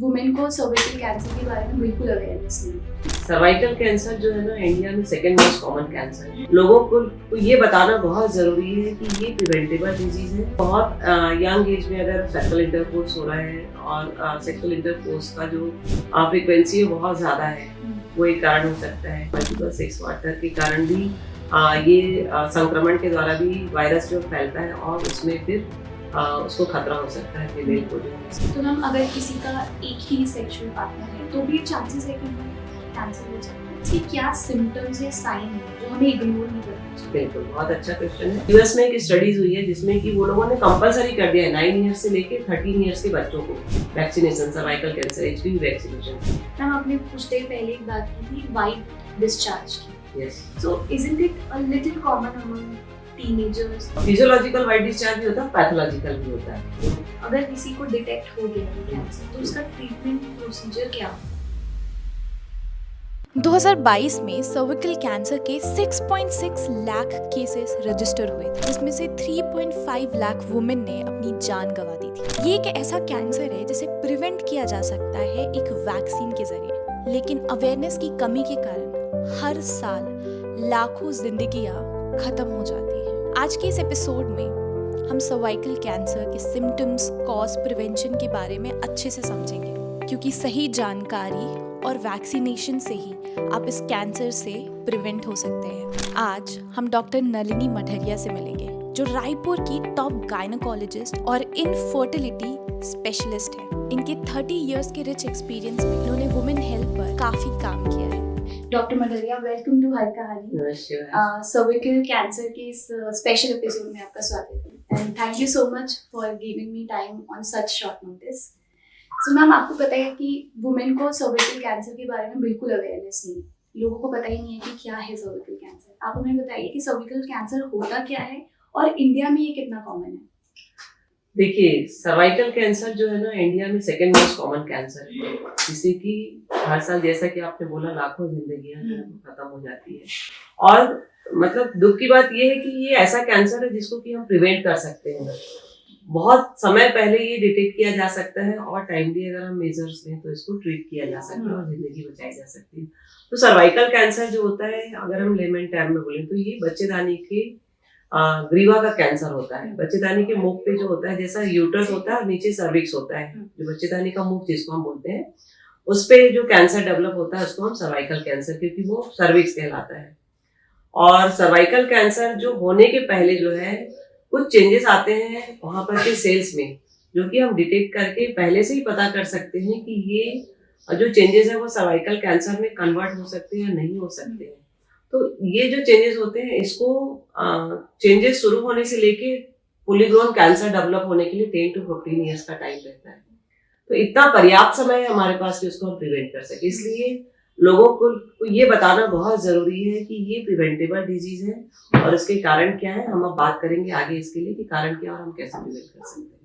Women को cervical cancer के बारे में बिल्कुल अवेयरनेस नहीं। सर्वाइकल कैंसर जो है ना इंडिया में सेकेंड मोस्ट कॉमन कैंसर है। लोगों को ये बताना बहुत जरूरी है कि ये प्रिवेंटेबल डिजीज है। बहुत यंग एज में अगर सेक्सुअल इंटरकोर्स हो रहा है और सेक्सुअल इंटरकोर्स का जो फ्रीक्वेंसी है बहुत ज्यादा है, वो एक कारण हो सकता है। मल्टीपल सेक्स पार्टनर के कारण भी ये संक्रमण के द्वारा भी वायरस जो फैलता है और उसमें फिर उसको खतरा हो सकता है फीमेल को जो है। तो मैम अगर किसी का एक ही सेक्सुअल पार्टनर है तो भी चांसेस है कि कैंसर हो सकता है। इसके क्या सिम्टम्स या साइन है जो हमें इग्नोर नहीं करना चाहिए? बिल्कुल, बहुत अच्छा क्वेश्चन है। यूएस में एक स्टडीज हुई है जिसमें कि वो लोगों ने कंपलसरी कर दिया है 9 ईयर्स से लेके 13 ईयर्स के बच्चों को vaccination, cervical cancer HPV vaccination. Ma'am आपने कुछ देर पहले एक बात की थी वाइट डिस्चार्ज की। Yes, so isn't it a little common among teenagers? Physiological white discharge भी होता है, पैथोलॉजिकल भी होता है। अगर किसी को डिटेक्ट हो गया है कैंसर तो उसका ट्रीटमेंट प्रोसीजर क्या होगा? 2022 में सर्विकल कैंसर के 6.6 लाख केसेस रजिस्टर हुए थे, जिसमें से 3.5 लाख वुमेन ने अपनी जान गंवा दी थी। ये एक ऐसा कैंसर है जिसे प्रिवेंट किया जा सकता है एक वैक्सीन के जरिए, लेकिन अवेयरनेस की कमी के कारण हर साल लाखों जिंदगियां खत्म हो जाती हैं। आज के इस एपिसोड में हम सर्वाइकल कैंसर के सिम्टम्स, कॉज, प्रिवेंशन के बारे में अच्छे से समझेंगे, क्योंकि सही जानकारी और वैक्सीनेशन से ही आप इस कैंसर से प्रिवेंट हो सकते हैं। आज हम डॉक्टर नलिनी मठरिया से मिलेंगे, जो रायपुर की टॉप गायनेकोलॉजिस्ट और इनफर्टिलिटी स्पेशलिस्ट है। इनके 30 इयर्स के रिच एक्सपीरियंस में इन्होंने वुमेन हेल्थ पर काफी काम किया है। डॉक्टर मठरिया, वेलकम टू हर कहानी। नमस्कार। सर्विकल कैंसर के इस स्पेशल एपिसोड में आपका स्वागत है and thank you so much for giving me time on such short notice. So ma'am, आपको पता है कि वुमेन को सर्विकल कैंसर के बारे में बिल्कुल अवेयरनेस नहीं है। लोगों को पता ही नहीं है कि क्या है सर्विकल कैंसर। आप हमें बताइए कि सर्विकल कैंसर होता क्या है और इंडिया में ये कितना कॉमन है? देखिए, सर्वाइकल कैंसर जो है ना इंडिया में सेकेंड मोस्ट कॉमन कैंसर है, जिससे कि हर साल, जैसा कि आपने बोला, लाखों जिंदगियां खत्म हो जाती है। और मतलब दुख की बात ये है कि ये ऐसा कैंसर है जिसको कि हम प्रिवेंट कर सकते हैं। बहुत समय पहले ये डिटेक्ट किया जा सकता है और टाइमली अगर हम मेजर्स लें तो इसको ट्रीट किया जा सकता है और जिंदगी बचाई जा सकती है। तो सर्वाइकल कैंसर जो होता है, अगर हम लेमन टर्म में बोलें तो ये बच्चेदानी के ग्रीवा का कैंसर होता है। बच्चेदानी के मुख पे जो होता है, जैसा यूट्रस होता है और नीचे सर्विक्स होता है, जो बच्चेदानी का मुख जिसको हम बोलते हैं, उस पे जो कैंसर डेवलप होता है उसको हम सर्वाइकल कैंसर, क्योंकि वो सर्विक्स कहलाता है। और सर्वाइकल कैंसर जो होने के पहले जो है कुछ चेंजेस आते हैं वहां पर के सेल्स में, जो कि हम डिटेक्ट करके पहले से ही पता कर सकते हैं कि ये जो चेंजेस है वो सर्वाइकल कैंसर में कन्वर्ट हो सकते हैं या नहीं हो सकते हैं। तो ये जो चेंजेस होते हैं, इसको चेंजेस शुरू होने से लेके फुली ग्रोन कैंसर डेवलप होने के लिए 10 to 15 ईयर्स का टाइम रहता है। तो इतना पर्याप्त समय है हमारे पास कि उसको हम प्रिवेंट कर सके। इसलिए लोगों को ये बताना बहुत जरूरी है कि ये प्रिवेंटेबल डिजीज है और इसके कारण क्या है। हम अब बात करेंगे आगे इसके लिए कि कारण क्या और हम कैसे प्रिवेंट कर सकते हैं।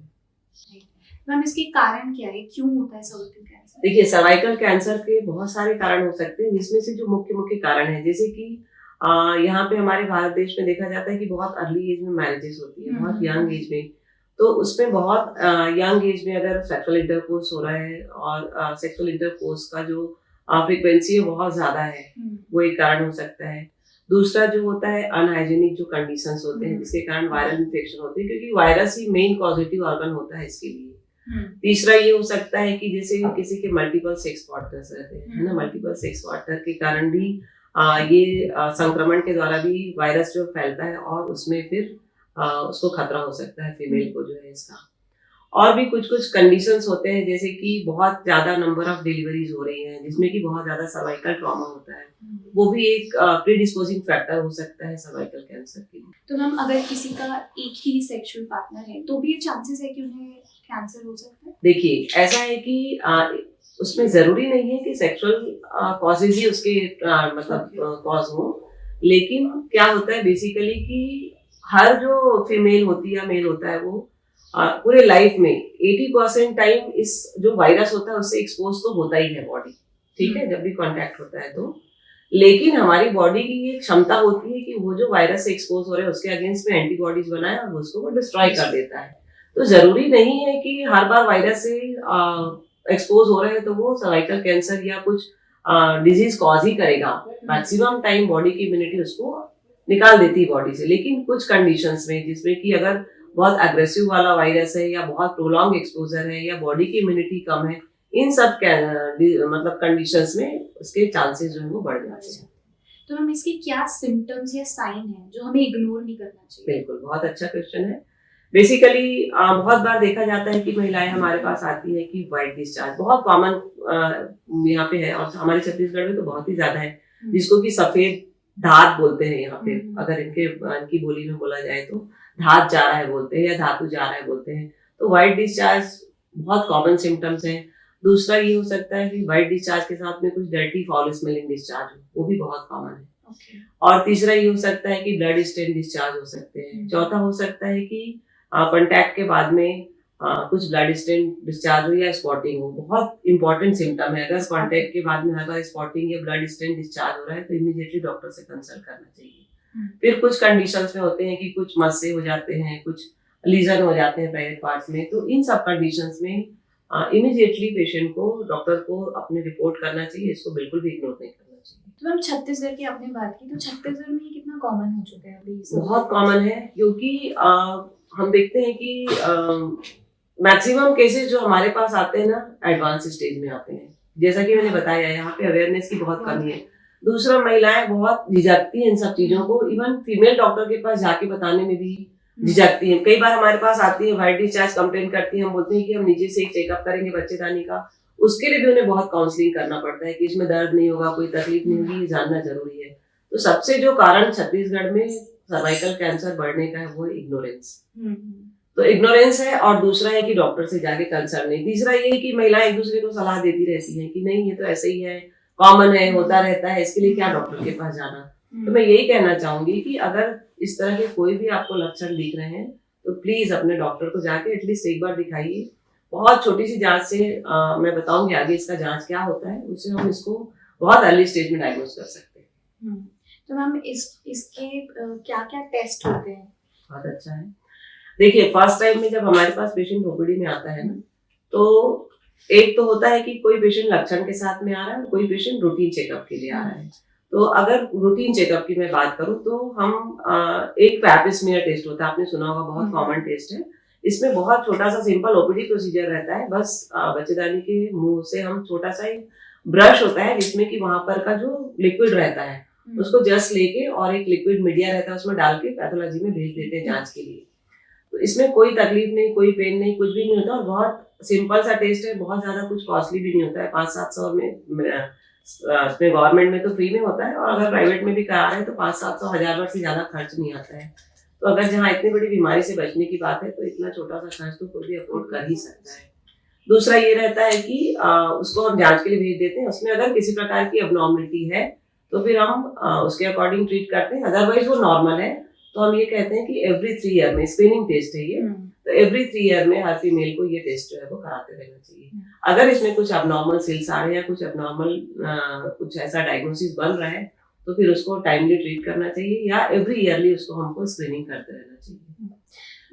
मैम, इसके कारण क्या है, क्यों होता है सर्विकल कैंसर? देखिए, सर्वाइकल कैंसर के बहुत सारे कारण हो सकते हैं, जिसमें से जो मुख्य मुख्य कारण है, जैसे कि यहाँ पे हमारे भारत देश में देखा जाता है कि बहुत अर्ली एज में मैरिजेस होती है, बहुत यंग एज में। तो उसमें बहुत यंग एज में अगर सेक्सुअल इंटरकोर्स हो रहा है और सेक्सुअल इंटरकोर्स का जो फ्रीक्वेंसी है बहुत ज्यादा है, वो एक कारण हो सकता है। दूसरा जो होता है अनहाइजीनिक जो कंडीशंस होते हैं, जिसके कारण वायरल इन्फेक्शन होते हैं, क्योंकि वायरस ही मेन पॉजिटिव ऑर्गन होता है इसके लिए। तीसरा ये हो सकता है कि जैसे किसी के मल्टीपल सेक्स पार्टनर्स रहते हैं, है ना, मल्टीपल सेक्स पार्टनर के कारण भी ये संक्रमण के द्वारा भी वायरस जो फैलता है और उसमें फिर उसको खतरा हो सकता है फीमेल को जो है इसका। और भी कुछ कुछ कंडीशंस होते हैं, जैसे कि बहुत ज्यादा नंबर ऑफ डिलीवरीज हो रही हैं, जिसमें कि बहुत ज्यादा सर्वाइकल ट्रॉमा होता है, वो भी एक प्रीडिस्पोजिंग फैक्टर हो सकता है सर्वाइकल कैंसर के लिए। तो मैम अगर किसी का एक ही सेक्सुअल पार्टनर है तो भी ये चांसेस है कि उन्हें कैंसर हो सकता है? देखिए, ऐसा है कि उसमें जरूरी नहीं है कि सेक्सुअल कॉजेज ही उसके मतलब कॉज हो, लेकिन क्या होता है बेसिकली कि हर जो फीमेल होती है या मेल होता है वो पूरे लाइफ में 80% टाइम इस जो वायरस होता है उससे एक्सपोज तो होता ही है बॉडी, ठीक है, जब भी कांटेक्ट होता है तो। लेकिन हमारी बॉडी की ये क्षमता होती है कि वो जो वायरस से एक्सपोज हो रहे हैं उसके अगेंस्ट में एंटीबॉडीज बनाए और उसको वो डिस्ट्रॉय कर देता है। तो जरूरी नहीं है कि हर बार वायरस से एक्सपोज हो रहे हैं तो वो सर्वाइकल कैंसर या कुछ डिजीज कॉज ही करेगा। मैक्सिमम टाइम बॉडी की इम्यूनिटी उसको निकाल देती है बॉडी से, लेकिन कुछ कंडीशंस में जिसमें कि अगर बहुत एग्रेसिव वाला वायरस है या बहुत प्रोलॉन्ग एक्सपोजर है या बॉडी की इम्यूनिटी कम है, इन सब मतलब कंडीशंस में उसके चांसेस जो है वो बढ़ जाते हैं। तो हम इसके क्या सिम्टम्स या साइन है जो हमें इग्नोर नहीं करना चाहिए? बिल्कुल, बहुत अच्छा क्वेश्चन है। बेसिकली बहुत बार देखा जाता है कि महिलाएं हमारे पास आती है कि वाइट डिस्चार्ज बहुत कॉमन यहाँ पे है, और हमारे छत्तीसगढ़ में तो बहुत ही ज्यादा है, जिसको कि सफेद धात बोलते हैं यहाँ पे। अगर इनकी बोली में बोला जाए तो धात जा रहा है बोलते हैं या धातु जा रहा है बोलते हैं। तो वाइट डिस्चार्ज बहुत कॉमन सिम्टम्स है। दूसरा ये हो सकता है कि वाइट डिस्चार्ज के साथ में कुछ डर्टी फाउल स्मेलिंग डिस्चार्ज हो, वो भी बहुत कॉमन है। और तीसरा ये हो सकता है कि ब्लड स्टेन डिस्चार्ज हो सकते हैं। चौथा हो सकता है कि कॉन्टैक्ट के बाद में कुछ ब्लड स्टेन डिस्चार्ज हो या स्पॉटिंग हो। बहुत इंपॉर्टेंट सिम्टम है। अगर कॉन्टैक्ट के बाद में अगर स्पॉटिंग या ब्लड स्टेन डिस्चार्ज हो रहा है तो इमीडिएटली डॉक्टर से कंसल्ट करना चाहिए। फिर कुछ कंडीशंस में होते हैं कि कुछ मस्से हो जाते हैं, कुछ लीजन हो जाते हैं प्राइवेट पार्ट्स में। तो इन सब कंडीशंस में इमीडिएटली पेशेंट को, डॉक्टर को अपनी रिपोर्ट करना चाहिए। इसको बिल्कुल भी इग्नोर नहीं करना चाहिए। तो मैम छत्तीसगढ़ की आपने बात की, तो छत्तीसगढ़ में ये कितना कॉमन हो चुका है अभी? बहुत कॉमन है, क्योंकि हम देखते हैं कि मैक्सिमम केसेस जो हमारे पास आते हैं ना एडवांस स्टेज में आते हैं। जैसा कि मैंने बताया, यहाँ पे अवेयरनेस की बहुत कमी है। दूसरा, महिलाएं बहुत झिझकती हैं इन सब चीजों को। इवन फीमेल डॉक्टर के पास जाके बताने में भी झिझकती हैं। कई बार हमारे पास आती है, वाइट डिस्चार्ज कंप्लेन करती है, हम बोलते हैं कि हम नीचे से एक चेकअप करेंगे बच्चेदानी का। उसके लिए भी उन्हें बहुत काउंसलिंग करना पड़ता है कि इसमें दर्द नहीं होगा, कोई तकलीफ नहीं होगी, ये जानना जरूरी है। तो सबसे जो कारण छत्तीसगढ़ में सर्वाइकल कैंसर बढ़ने का है वो इग्नोरेंस। तो इग्नोरेंस है, और दूसरा है कि डॉक्टर से जाके कंसल्ट नहीं। तीसरा ये है कि महिलाएं एक दूसरे को सलाह देती रहती हैं कि नहीं, ये तो ऐसे ही है, कॉमन है, होता रहता है, इसके लिए क्या डॉक्टर के पास जाना। तो मैं यही कहना चाहूंगी कि अगर इस तरह के कोई भी आपको लक्षण दिख रहे हैं तो प्लीज अपने डॉक्टर को जाके एटलीस्ट एक बार दिखाइए। बहुत छोटी सी जांच से मैं बताऊंगी आगे इसका जांच क्या होता है, उससे हम इसको बहुत अर्ली स्टेज में डायग्नोज कर सकते हैं। तो मैम इसके क्या क्या टेस्ट होते हैं? बहुत अच्छा है। देखिए, फर्स्ट टाइम में जब हमारे पास पेशेंट ओपीडी में आता है ना, तो एक तो होता है कि कोई पेशेंट लक्षण के साथ में आ रहा है, कोई पेशेंट रूटीन चेकअप के लिए आ रहा है। तो अगर रूटीन चेकअप की मैं बात करूं तो हम एक पैप स्मीयर टेस्ट होता है, आपने सुना होगा, बहुत कॉमन टेस्ट है। इसमें बहुत छोटा सा सिंपल ओपीडी प्रोसीजर रहता है। बस बच्चेदानी के मुंह से हम छोटा सा एक ब्रश होता है जिसमें कि वहां पर का जो लिक्विड रहता है उसको जस्ट लेके और एक लिक्विड मीडिया रहता है उसमें डाल के पैथोलॉजी में भेज देते हैं जांच के लिए। तो इसमें कोई तकलीफ नहीं, कोई पेन नहीं, कुछ भी नहीं होता, और बहुत सिंपल सा टेस्ट है। बहुत ज्यादा कुछ कॉस्टली भी नहीं होता है। 500-700 में इसमें गवर्नमेंट में तो फ्री में होता है, और अगर प्राइवेट में भी करा रहे हैं तो 500-700-1000 से ज्यादा खर्च नहीं आता है। तो अगर जहाँ इतनी बड़ी बीमारी से बचने की बात है तो इतना छोटा सा खर्च तो कोई भी अफोर्ड कर ही सकता है। दूसरा ये रहता है कि उसको हम जांच के लिए भेज देते हैं। उसमें अगर किसी प्रकार की अबनॉर्मलिटी है तो फिर हम उसके अकॉर्डिंग ट्रीट करते हैं। अदरवाइज वो नॉर्मल है तो हम ये कहते हैं कि एवरी 3 ईयर में, स्क्रीनिंग टेस्ट है ये, तो एवरी 3 ईयर में हर फीमेल को ये टेस्ट जो है वो कराते रहना चाहिए। अगर इसमें कुछ अबनॉर्मल सेल्स आ रहे हैं या कुछ अबनॉर्मल कुछ ऐसा डायग्नोसिस बन रहा है तो फिर उसको टाइमली ट्रीट करना चाहिए, या एवरी ईयरली उसको हमको स्क्रीनिंग करते रहना चाहिए।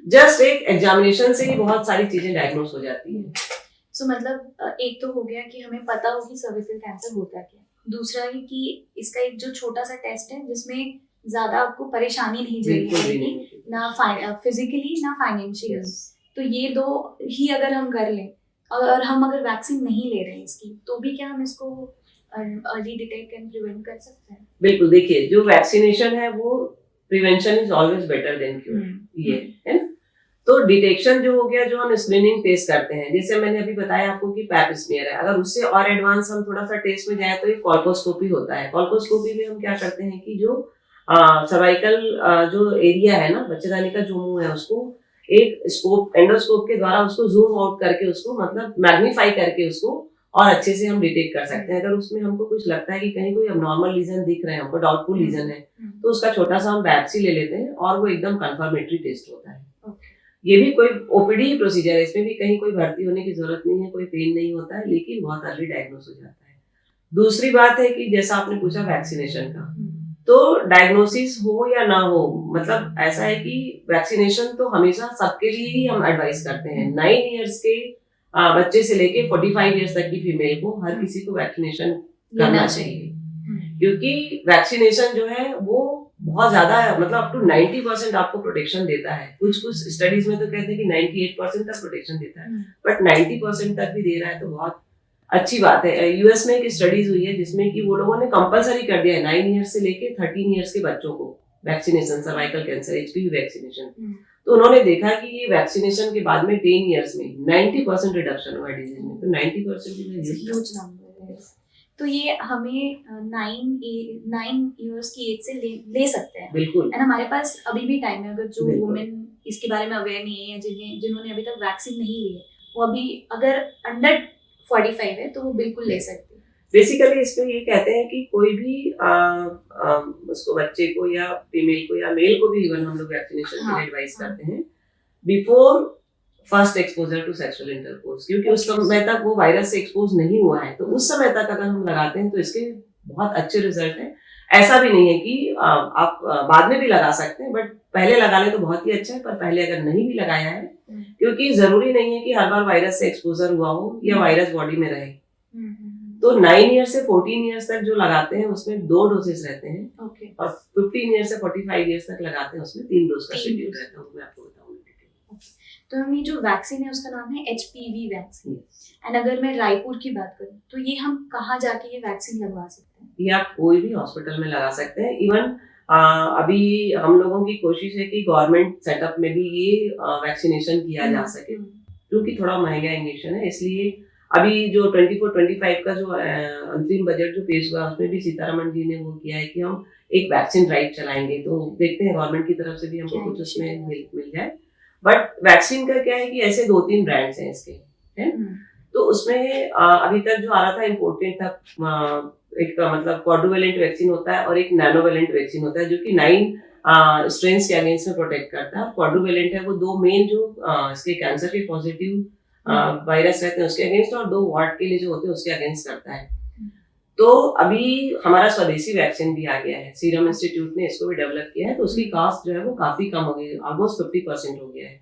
जस्ट एक एग्जामिनेशन से ही बहुत सारी चीजें डायग्नोस हो जाती है। सो मतलब एक तो हो गया कि हमें पता हो कि सर्विकल कैंसर होता क्या, दूसरा है कि इसका एक जो छोटा सा टेस्ट है जिसमें ज्यादा आपको परेशानी नहीं झेलनी पड़ेगी, ना फिजिकली ना फाइनेंशियली। तो ये दो ही अगर हम कर लें, और हम अगर वैक्सीन नहीं ले रहे हैं इसकी, तो भी क्या हम इसको अर्ली डिटेक्ट एंड प्रिवेंट कर सकते हैं? बिल्कुल। देखिए, जो वैक्सीनेशन है वो prevention is always better than cure, ये है ना। तो डिटेक्शन जो हो गया, जो हम स्क्रीनिंग टेस्ट करते हैं, जैसे मैंने अभी बताया आपको कि पैप स्मीयर है। अगर उससे और एडवांस हम थोड़ा सा टेस्ट में जाए तो एक कॉल्पोस्कोपी होता है। कॉल्पोस्कोपी में हम क्या करते हैं कि जो सर्वाइकल जो एरिया है ना, बच्चेदानी का जो मुंह है, उसको एक स्कोप, एंडोस्कोप के द्वारा उसको जूम आउट करके, उसको मतलब मैग्नीफाई करके उसको और अच्छे से हम डिटेक्ट कर सकते हैं। अगर उसमें हमको कुछ लगता है कि कहीं कोई अबनॉर्मल लीजन दिख रहे हैं, हमको डाउटफुल लीजन है, तो उसका छोटा सा हम बायोप्सी ले लेते हैं और वो एकदम कंफर्मेटरी टेस्ट होता है। ये भी कोई ओपीडी ही प्रोसीजर है, इसमें भी कहीं कोई भर्ती होने की जरूरत नहीं है, कोई पेन नहीं होता है, लेकिन बहुत अर्ली डायग्नोस हो जाता है। दूसरी बात है कि जैसा आपने पूछा वैक्सीनेशन का, तो डायग्नोसिस हो या ना हो, मतलब ऐसा है कि वैक्सीनेशन तो हमेशा सबके लिए ही हम एडवाइस करते हैं। 9 इयर्स के बच्चे से लेके 45 ईयर्स तक की फीमेल को हर किसी को वैक्सीनेशन करना चाहिए, क्योंकि वैक्सीनेशन जो है वो बहुत ज्यादा है, मतलब अप टू 90% आपको प्रोटेक्शन देता है। कुछ स्टडीज में तो कहते हैं कि 98% तक प्रोटेक्शन देता है, बट 90% तक भी दे रहा है तो बहुत अच्छी बात है। यूएस में एक स्टडीज हुई है जिसमें कि वो लोगों ने कंपलसरी कर दिया है 9 ईयर्स से लेके 13 ईयर्स के बच्चों को vaccination, cervical cancer, HPV vaccination. तो उन्होंने देखा कि ये वैक्सीनेशन के बाद में 10 ईयर्स में 90% रिडक्शन हुआ डिजीज में। तो 90% तो ये हमें 9 इयर्स की एज से ले सकते हैं। बिल्कुल। एंड हमारे पास अभी भी टाइम है, अगर जो बिल्कुल। वुमेन इसके बारे में अवेयर नहीं है या जिन्होंने अभी तक वैक्सीन नहीं ली है, वो अभी अगर अंडर 45 है तो वो बिल्कुल ले सकते हैं। बेसिकली इसमें ये कहते हैं कि कोई भी उसको बच्चे को या फीमेल को या मेल को भी इवन हम लोग वैक्सीनेशन के लिए एडवाइस करते हैं before first exposure to sexual intercourse, क्योंकि उस समय तक वो वायरस से एक्सपोज नहीं हुआ है। तो उस समय तक अगर हम लगाते हैं तो इसके बहुत अच्छे रिजल्ट हैं। ऐसा भी नहीं है कि आप बाद में भी लगा सकते हैं, बट पहले लगा ले तो बहुत ही अच्छा है, पर पहले अगर नहीं भी लगाया है, क्योंकि जरूरी नहीं है कि हर बार वायरस से एक्सपोजर हुआ हो या वायरस बॉडी में रहे। तो 9 ईयर से 14 ईयर्स तक जो लगाते हैं उसमें 2 डोजेस रहते हैं, और 15 ईयर से 45 ईयर्स तक लगाते हैं उसमें 3 डोज का शेड्यूल रहता है। मैं आपको बताऊंगी। तो हम ये जो वैक्सीन है उसका नाम है HPV वैक्सीन। एंड अगर मैं रायपुर की बात करूं तो ये हम कहाँ जाके ये वैक्सीन लगवा सकते हैं? ये आप कोई भी हॉस्पिटल में लगा सकते हैं। इवन अभी हम लोगों की कोशिश है कि गवर्नमेंट सेटअप में भी ये वैक्सीनेशन किया जा सके, क्योंकि थोड़ा महंगा इंजेक्शन है। इसलिए अभी जो 24-25 का जो अंतरिम बजट जो पेश हुआ उसमें भी सीतारमण जी ने वो किया है कि हम एक वैक्सीन ड्राइव चलाएंगे। तो देखते हैं गवर्नमेंट की तरफ से भी हमको कुछ उसमें मिल जाए। बट वैक्सीन का क्या है कि ऐसे 2-3 ब्रांड्स हैं इसके, है। तो उसमें अभी तक जो आ रहा था इम्पोर्टेंट था, एक मतलब क्वाड्रुवेलेंट वैक्सीन होता है और एक नैनोवेलेंट वैक्सीन होता है जो कि 9 स्ट्रेन्स के अगेंस्ट में प्रोटेक्ट करता है। क्वाड्रुवेलेंट है वो 2 मेन जो इसके कैंसर के पॉजिटिव वायरस रहते हैं उसके अगेंस्ट, और 2 वार्ड के लिए जो होते हैं उसके अगेंस्ट करता है। तो अभी हमारा स्वदेशी वैक्सीन भी आ गया है, सीरम इंस्टीट्यूट ने इसको भी डेवलप किया है। तो उसकी कॉस्ट जो है वो काफी कम हो गई है, ऑलमोस्ट 50% हो गया है।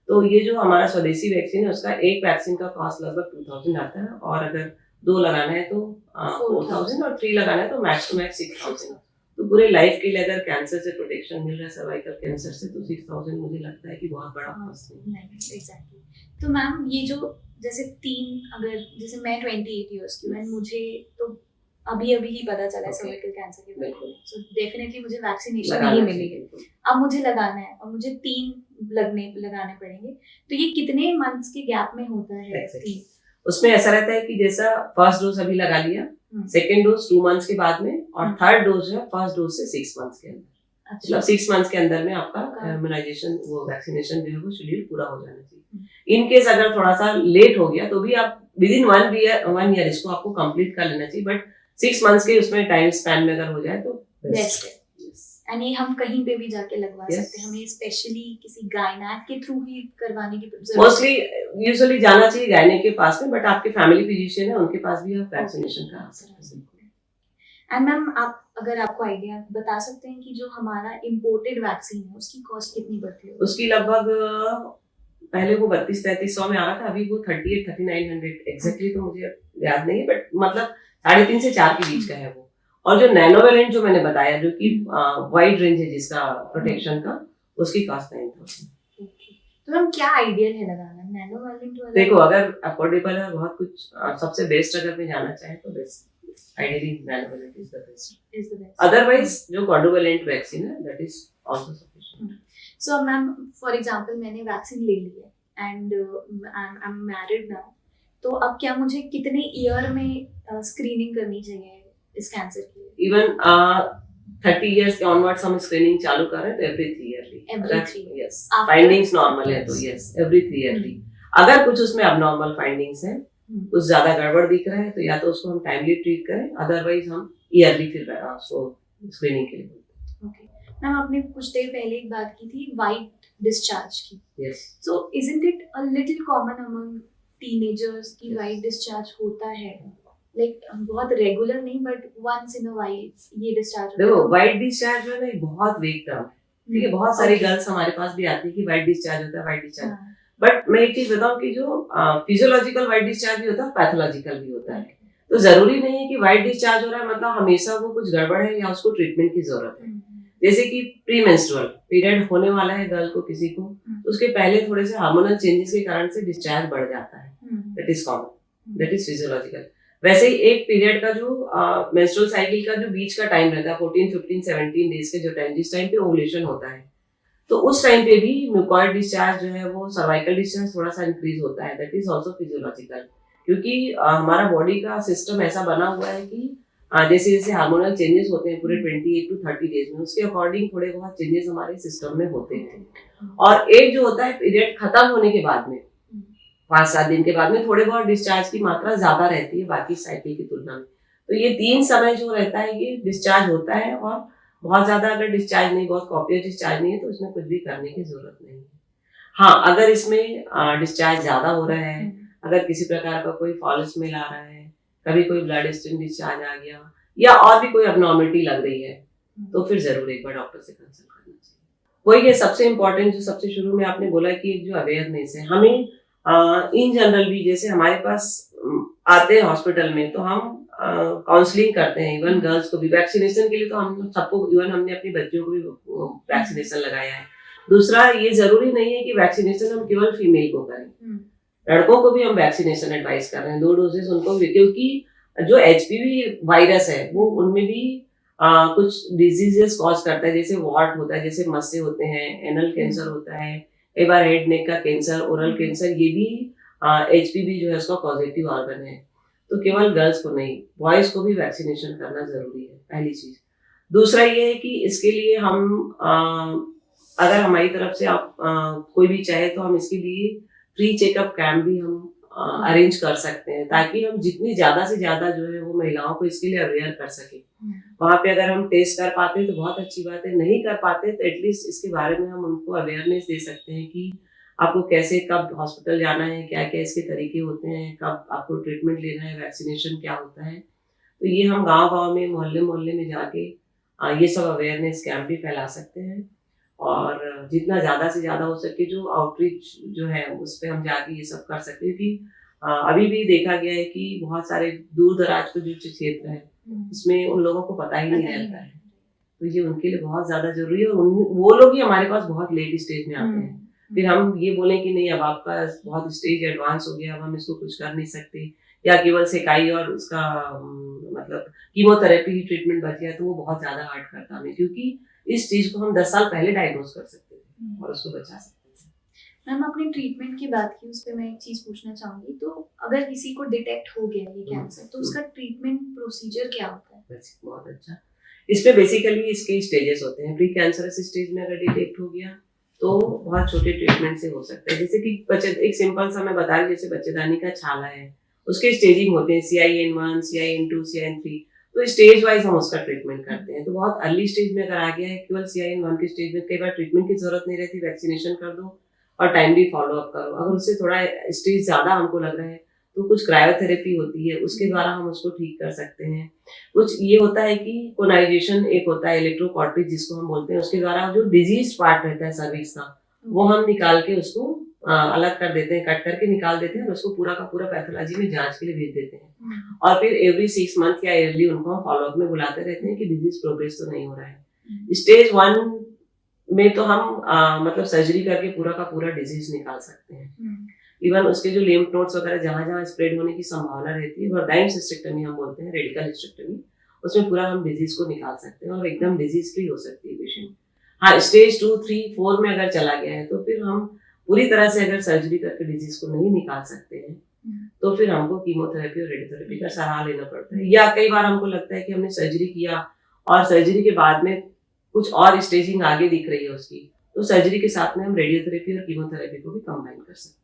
तो ये जो हमारा स्वदेशी वैक्सीन है उसका एक वैक्सीन का कॉस्ट लगभग 2000 आता है, और अगर 2 लगाना है तो 4000, और 3 लगाना है तो मैक्स टू मैक्स 6000। तो पूरे लाइफ के लिए अगर कैंसर से प्रोटेक्शन मिल रहा है, सर्वाइकल कैंसर से, तो 6000 मुझे लगता है कि बहुत बड़ा कॉस्ट नहीं। एग्जैक्टली। तो मैम ये जो जैसे मैं 28 इयर्स की हूँ एंड मुझे तो अभी ही पता चला है सर्वाइकल कैंसर के बारे में, सो डेफिनेटली मुझे वैक्सीनेशन नहीं मिली है। अब मुझे लगाना है और मुझे 3 लगाने पड़ेंगे, तो ये कितने मंथ्स के गैप में होता है? उसमें ऐसा रहता है कि जैसा फर्स्ट डोज अभी लगा लिया, सेकेंड डोज 2 मंथ्स के बाद में, और थर्ड डोज है फर्स्ट डोज से 6 मंथ्स के अंदर। मतलब 6 मंथ्स के अंदर में आपका इम्यूनाइजेशन वो वैक्सीनेशन जो है वो शेड्यूल पूरा हो जाना चाहिए। इन केस अगर थोड़ा सा लेट हो गया तो भी आप विद इन 1 ईयर इसको आपको कंप्लीट कर लेना चाहिए, बट 6 मंथ्स के उसमें टाइम स्पैन में अगर हो जाए तो बेस्ट है। एंड ये हम कहीं पे भी जाके लगवा सकते हैं, हमें स्पेशली किसी गायनेक के थ्रू ही करवाने की जरूरत? मोस्टली यूजुअली जाना चाहिए गायनेक के पास में, बट आपके फैमिली फिजिशियन है उनके पास भी आप वैक्सीनेशन करा सकते हैं। एंड मैम अगर आपको आइडिया बता सकते हैं कि जो हमारा इम्पोर्टेड वैक्सीन है उसकी कॉस्ट कितनी पड़ती है? उसकी लगभग पहले वो 3200-3300 में आ रहा था, अभी वो 3800-3900 एग्जैक्टली तो मुझे याद नहीं है, बट मतलब 3.5 से 4 के बीच का है वो। और जो नैनोवेलेंट जो मैंने बताया जो कि वाइड रेंज है जिसका प्रोटेक्शन का, उसकी कॉस्ट 9000। तो मैम क्या आइडियल है लगाना नैनोवेलेंट वाला? देखो अगर अफोर्डेबल है बहुत कुछ, सबसे बेस्ट अगर मैं जाना चाहे तो best ideally nonavalent is the best. Otherwise जो क्वाड्रुवेलेंट वैक्सीन है that is also sufficient. So ma'am for example मैंने वैक्सीन ले ली है and I am married now, तो अब क्या मुझे कितने ईयर में स्क्रीनिंग करनी चाहिए इस कैंसर की? इवन 30 इयर्स के ऑनवर्ड्स हम स्क्रीनिंग चालू कर रहे हैं, तो every 3 yearly. Yes, findings normal है तो यस एवरी 3 ईयरली। अगर कुछ उसमें अबनॉर्मल फाइंडिंग्स हैं, कुछ ज्यादा गड़बड़ दिख रहा है, तो या तो उसको हम टाइमली ट्रीट करें, अदरवाइज हम ईयरली फिर उसको स्क्रीनिंग के लिए। ओके मैम, आपने कुछ देर पहले एक बात की थी वाइट डिस्चार्ज की। Yes. So isn't it a little common among teenagers की वाइट डिस्चार्ज होता है? लाइक बहुत रेगुलर नहीं but once in a while ये डिस्चार्ज होता है? देखो वाइट डिस्चार्ज जो है बहुत वेग टर्म है, ठीक है। बहुत सारी गर्ल्स हमारे पास भी आती है कि वाइट डिस्चार्ज होता है, वाइट डिस्चार्ज, बट मैं एक चीज बताऊं कि जो फिजियोलॉजिकल व्हाइट डिस्चार्ज भी होता है, पैथोलॉजिकल भी होता है। तो जरूरी नहीं है कि व्हाइट डिस्चार्ज हो रहा है मतलब हमेशा वो कुछ गड़बड़ है या उसको ट्रीटमेंट की जरूरत है। जैसे कि प्री मेंस्ट्रुअल पीरियड होने वाला है गर्ल को किसी को, उसके पहले थोड़े से हार्मोनल चेंजेस के कारण से डिस्चार्ज बढ़ जाता है, that is common, that is physiological. वैसे ही एक पीरियड का जो मेंस्ट्रुअल साइकिल का जो बीच का टाइम रहता है 14, 15, 17 डेज के जो टाइम, जिस टाइम पे ओवुलेशन होता है, तो उस टाइम पे भी म्यूकॉइड डिस्चार्ज जो है वो सर्वाइकल डिस्चार्ज थोड़ा सा इंक्रीज होता है, दैट इज ऑल्सो फिजियोलॉजिकल। क्योंकि हमारा बॉडी का सिस्टम ऐसा बना हुआ है कि जैसे जैसे हार्मोनल चेंजेस होते हैं पूरे 28 to 30 डेज में, उसके अकॉर्डिंग थोड़े बहुत चेंजेस हमारे सिस्टम में होते हैं। और एक जो होता है पीरियड खत्म होने के बाद में 5-7 दिन के बाद में थोड़े बहुत डिस्चार्ज की मात्रा ज्यादा रहती है बाकी साइकिल की तुलना में। तो ये 3 समय जो रहता है ये डिस्चार्ज होता है, और बहुत ज्यादा अगर डिस्चार्ज नहीं, बहुत कॉपियस डिस्चार्ज नहीं है तो इसमें कुछ भी करने की जरूरत नहीं है। हाँ, अगर इसमें डिस्चार्ज ज्यादा हो रहा है, अगर किसी प्रकार का कोई फॉल स्मेल आ रहा है, कभी कोई ब्लड स्टेन डिस्चार्ज आ गया, या और भी कोई अबनॉर्मलिटी लग रही है, तो फिर जरूर एक बार डॉक्टर से कंसल्ट करना चाहिए। वही है सबसे इम्पोर्टेंट, जो सबसे शुरू में आपने बोला कि एक जो अवेयरनेस है, हमें इन जनरल भी जैसे हमारे पास आते हैं हॉस्पिटल में तो हम काउंसलिंग करते हैं, इवन गर्ल्स को भी वैक्सीनेशन के लिए, तो हम सबको, इवन हमने अपनी बच्चियों को भी वैक्सीनेशन लगाया है। दूसरा, ये जरूरी नहीं है कि वैक्सीनेशन हम केवल फीमेल को करें, लड़कों को भी हम वैक्सीनेशन एडवाइस कर रहे हैं, 2 डोजेस उनको भी, क्योंकि जो एचपीवी वायरस है वो उनमें भी कुछ डिजीजेस कॉज करता है, जैसे वॉर्ट होता है, जैसे मस्से होते हैं, एनल कैंसर होता है, कई बार हेड नेक का कैंसर, ओरल कैंसर, ये भी एचपीवी जो है उसका पॉजिटिव ऑर्गन है। तो केवल गर्ल्स को नहीं, बॉयज को भी वैक्सीनेशन करना जरूरी है, पहली चीज। दूसरा ये है कि इसके लिए हम अगर हमारी तरफ से आप कोई भी चाहे तो हम इसके लिए फ्री चेकअप कैंप भी हम अरेंज कर सकते हैं, ताकि हम जितनी ज्यादा से ज्यादा जो है वो महिलाओं को इसके लिए अवेयर कर सके। वहां पे अगर हम टेस्ट कर पाते हैं तो बहुत अच्छी बात है, नहीं कर पाते तो एटलीस्ट इसके बारे में हम उनको अवेयरनेस दे सकते हैं कि आपको कैसे, कब हॉस्पिटल जाना है, क्या क्या इसके तरीके होते हैं, कब आपको ट्रीटमेंट लेना है, वैक्सीनेशन क्या होता है। तो ये हम गाँव में, मोहल्ले में जाके ये सब अवेयरनेस कैंप भी फैला सकते हैं, और जितना ज्यादा से ज्यादा हो सके जो आउटरीच जो है उस पर हम जाके ये सब कर सकते हैं। क्योंकि अभी भी देखा गया है कि बहुत सारे दूर दराज के जो क्षेत्र है इसमें उन लोगों को पता ही नहीं रहता है, तो ये उनके लिए बहुत ज्यादा जरूरी है। वो लोग ही हमारे पास बहुत लेट स्टेज में आते हैं, फिर हम ये बोलें कि नहीं अब आपका बहुत स्टेज एडवांस हो गया, अब हम इसको कुछ कर नहीं सकते, या केवल सेकाई और उसका मतलब कीमोथेरेपी ही ट्रीटमेंट बच गया, तो वो बहुत ज्यादा हार्ड करता हमें, क्योंकि इस चीज को हम 10 साल पहले डायग्नोज कर सकते थे और उसको बचा सकते थे। मैम, आपने ट्रीटमेंट की बात की, उस पर मैं एक चीज पूछना चाहूंगी, तो अगर किसी को डिटेक्ट हो गया ये कैंसर तो उसका ट्रीटमेंट प्रोसीजर क्या होता है? बहुत अच्छा, इसमें बेसिकली इसके स्टेजेस होते हैं। प्री कैंसरस स्टेज में अगर डिटेक्ट हो गया तो बहुत छोटे ट्रीटमेंट से हो सकता है, जैसे कि एक सिंपल सा मैं बता रही, जैसे बच्चेदानी का छाला है, उसके स्टेजिंग होते हैं, CIN1, CIN2, CIN3, तो स्टेज वाइज हम उसका ट्रीटमेंट करते हैं। तो बहुत अर्ली स्टेज में अगर आ गया है, केवल CIN1 के स्टेज में कई बार ट्रीटमेंट की जरूरत नहीं रहती, वैक्सीनेशन कर दो और टाइमली फॉलो अप करो। अगर उससे थोड़ा स्टेज ज्यादा हमको लग रहा है तो कुछ क्रायोथेरेपी होती है, उसके द्वारा हम उसको ठीक कर सकते हैं। कुछ ये होता है कि कोनाइजेशन एक होता है, इलेक्ट्रोकॉर्टिक जिसको हम बोलते हैं, उसके द्वारा जो डिजीज पार्ट रहता है सर्विक्स का वो हम निकाल के उसको अलग कर देते हैं, कट करके निकाल देते हैं और उसको पूरा का पूरा पैथोलॉजी में जांच के लिए भेज देते हैं। और फिर एवरी 6 मंथ या ईयरली उनको हम फॉलोअप में बुलाते रहते हैं कि डिजीज प्रोग्रेस तो नहीं हो रहा है। स्टेज 1 में तो हम मतलब सर्जरी करके पूरा का पूरा डिजीज निकाल सकते हैं। इवन उसके जो लिम्फ नोड्स वगैरह जहाँ जहाँ स्प्रेड होने की संभावना रहती है, वर्डाइन सिस्टेक्टमी हम बोलते हैं, रेडिकल हिस्टेक्टमी, उसमें पूरा हम डिजीज को निकाल सकते हैं और एकदम डिजीज फ्री हो सकती है पेशेंट। हाँ, स्टेज 2, 3, 4 में अगर चला गया है तो फिर हम पूरी तरह से अगर सर्जरी करके डिजीज को नहीं निकाल सकते हैं तो फिर हमको कीमोथेरेपी और रेडियोथेरेपी का सहारा लेना पड़ता है। या कई बार हमको लगता है कि हमने सर्जरी किया और सर्जरी के बाद में कुछ और स्टेजिंग आगे दिख रही है उसकी, तो सर्जरी के साथ में हम रेडियोथेरेपी और कीमोथेरेपी को भी कंबाइन कर सकते हैं।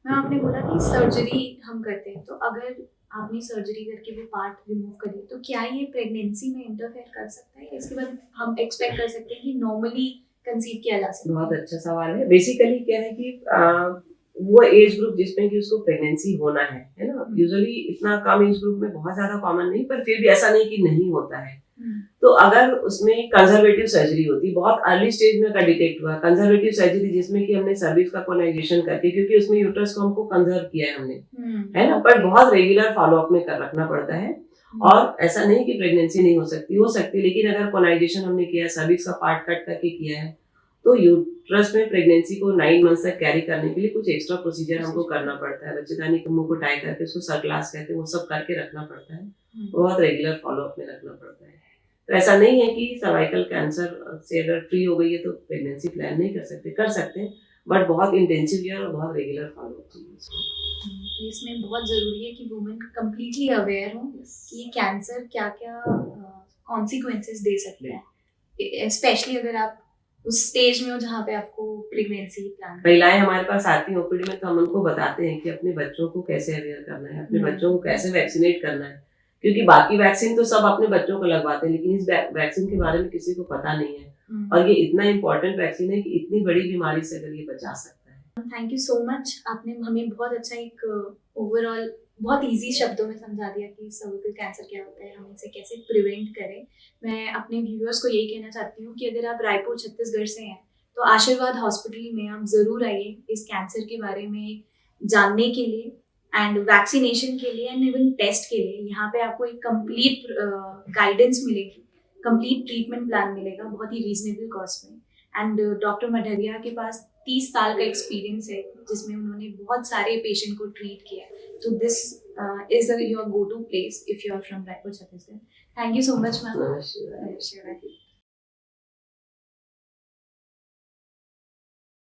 मैं आपने बोला कि सर्जरी हम करते हैं, तो अगर आपने सर्जरी करके वो पार्ट रिमूव करे तो क्या ये प्रेगनेंसी में इंटरफेयर कर सकता है? इसके बाद हम एक्सपेक्ट कर सकते हैं कि नॉर्मली कंसीव किया जा सकता है? बहुत अच्छा सवाल है। बेसिकली क्या है कि वो एज ग्रुप जिसमें कि उसको प्रेगनेंसी होना है ना, यूजुअली इतना कम एज ग्रुप में बहुत ज्यादा कॉमन नहीं, पर फिर भी ऐसा नहीं कि नहीं होता है। तो अगर उसमें कंजर्वेटिव सर्जरी होती, बहुत अर्ली स्टेज में अगर डिटेक्ट हुआ कंजर्वेटिव सर्जरी, जिसमें कि हमने सर्विक्स का कोनाइजेशन करके, क्योंकि उसमें यूट्रस को हमको कंजर्व किया है हमने, है ना, पर बहुत रेगुलर फॉलोअप में कर रखना पड़ता है। और ऐसा नहीं कि प्रेगनेंसी नहीं हो सकती, लेकिन अगर कोनाइजेशन हमने किया है, सर्विक्स का पार्ट कट करके किया है, तो यूट्रस में प्रेगनेंसी को 9 मंथ्स तक कैरी करने के लिए कुछ एक्स्ट्रा प्रोसीजर हमको करना पड़ता है। बच्चेदानी के मुंह को टाई करके, उसको सर्क्लास कहते हैं, वो सब करके रखना पड़ता है, बहुत रेगुलर फॉलोअप में रखना पड़ता है। तो ऐसा नहीं है कि सर्वाइकल कैंसर से अगर फ्री हो गई है तो प्रेगनेंसी प्लान नहीं कर सकते, बट बहुत इंटेंसिव है और बहुत रेगुलर फॉलोअप चाहिए। तो इसमें बहुत ज़रूरी है कि वुमेन कंप्लीटली अवेयर हो कि ये कैंसर क्या क्या कॉन्सिक्वेंसेस दे सकते हैं, स्पेशली अगर आप उस स्टेज में हो जहाँ पे आपको प्रेगनेंसी प्लान। महिलाएं हमारे पास आती हैं ओपीडी में, तो हम उनको बताते हैं कि अपने बच्चों को कैसे अवेयर करना है, अपने बच्चों को कैसे वैक्सीनेट करना है, क्योंकि बाकी वैक्सीन तो सब अपने बच्चों को लगवाते हैं, लेकिन इस वैक्सीन के बारे में किसी को पता नहीं है। और ये इतना इम्पोर्टेंट वैक्सीन है कि इतनी बड़ी बीमारी से अगर ये बचा सकता है। थैंक यू सो मच, आपने हमें बहुत अच्छा एक ओवरऑल बहुत इजी शब्दों में समझा दिया कि सर्विकल कैंसर क्या होता है, हम इसे कैसे प्रिवेंट करें। मैं अपने व्यूअर्स को यही कहना चाहती हूँ कि अगर आप रायपुर छत्तीसगढ़ से हैं तो आशीर्वाद हॉस्पिटल में आप ज़रूर आइए इस कैंसर के बारे में जानने के लिए एंड वैक्सीनेशन के लिए एंड इवन टेस्ट के लिए। यहाँ पे आपको एक कंप्लीट गाइडेंस मिलेगी, कंप्लीट ट्रीटमेंट प्लान मिलेगा बहुत ही रीजनेबल कॉस्ट में। एंड डॉक्टर मडहरिया के पास 30 साल का एक्सपीरियंस है जिसमें उन्होंने बहुत सारे पेशेंट को ट्रीट किया है। तो this is your go to place if you are from Raipur Chhattisgarh. Thank you so much ma'am. नमस्कार।